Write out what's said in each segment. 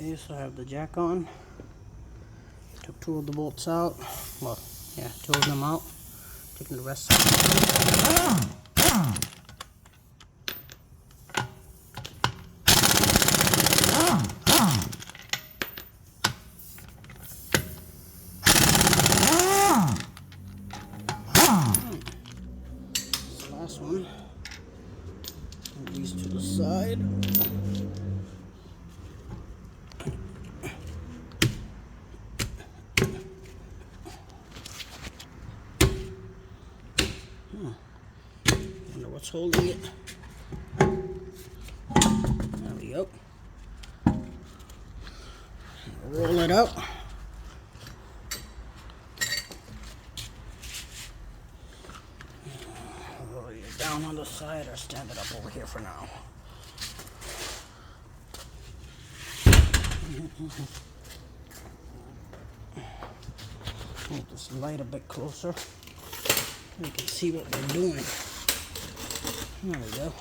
Okay, so I have the jack on. Took 2 of the bolts out. Well, yeah, 2 of them out. Taking the rest out. This last one. Move these to the side. Wonder what's holding it. There we go. Roll it out. Roll it down on the side or stand it up over here for now. Move this light a bit closer. You can see what we're doing. There we go.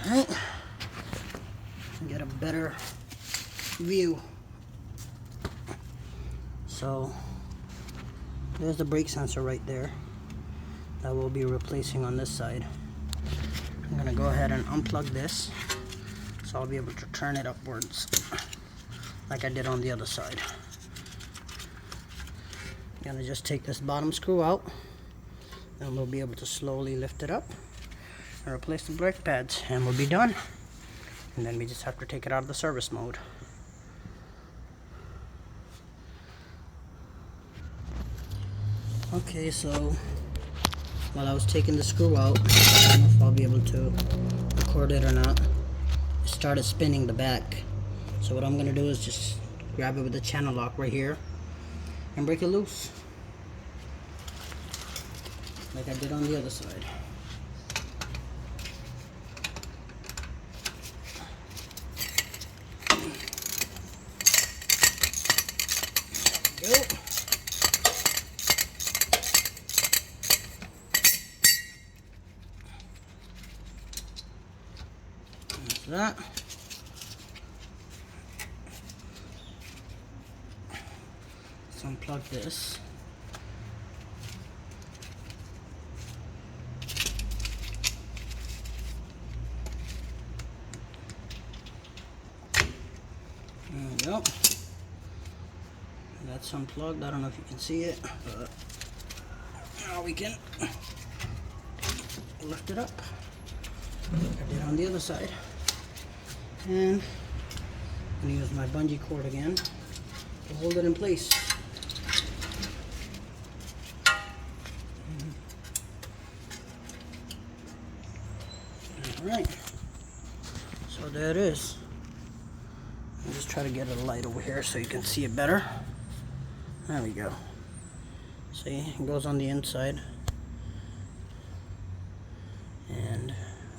Alright. Get a better view. So there's the brake sensor right there that we'll be replacing on this side. I'm gonna go ahead and unplug this so I'll be able to turn it upwards like I did on the other side. I'm gonna just take this bottom screw out and we'll be able to slowly lift it up and replace the brake pads and we'll be done. And then we just have to take it out of the service mode. Okay, so while I was taking the screw out, I don't know if I'll be able to record it or not, it started spinning the back. So what I'm gonna do is just grab it with the channel lock right here and break it loose like I did on the other side. There we go. That's that. Let's unplug this. There we go. That's unplugged. I don't know if you can see it, but now we can lift it up like I did on the other side. And I'm going to use my bungee cord again to hold it in place. Alright, so there it is. I'll just try to get a light over here so you can see it better. There we go. See, it goes on the inside. And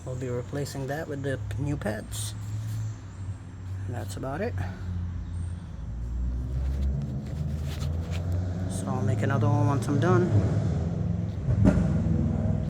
we'll be replacing that with the new pads. And that's about it. So I'll make another one once I'm done.